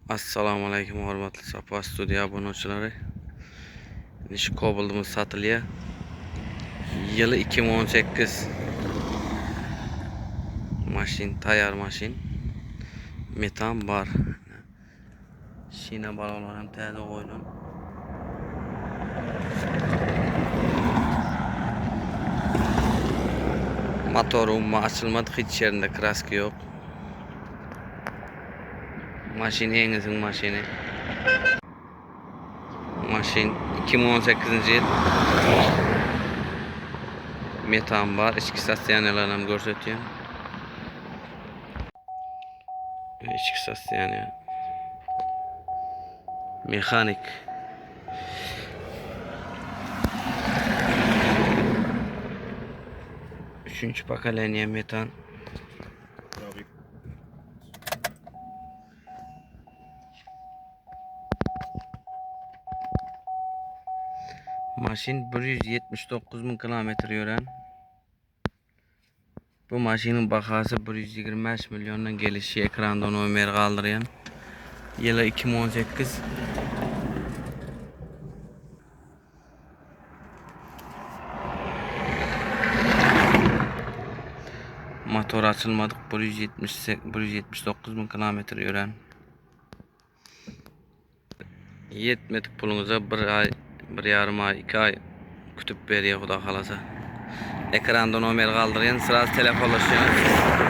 Assalomu alaykum hurmatli Safa studiya abunachilari. Ish Cobalt'imiz satılıyor. Yılı 2018. Maşin, tayar maşin. Metan var. Şina balonlar hem taze koyulun. Motorum açılmadı, hiç yerinde kraska yok. Maşin en maşini. Maşin 2018 yıl. Metan var. İçki stasyonlarını gösteriyor. İçki stasyonu. Mekanik. Üçüncü pakaleniye metan. Maşin 179.000 kilometre yoran. Bu maşinin bakası 125 milyondan gelişi ekrandan ömer kaldırıyan. Yılı 2018. Motor açılmadık, 179.000 kilometre yoran. Yetmedik pulunuza bir ay, bir yarım ay, 2 ay kütüp veriyor Xuda kalasa. Ekrandan ömer kaldırıyan, sırası telefonlaşıyor.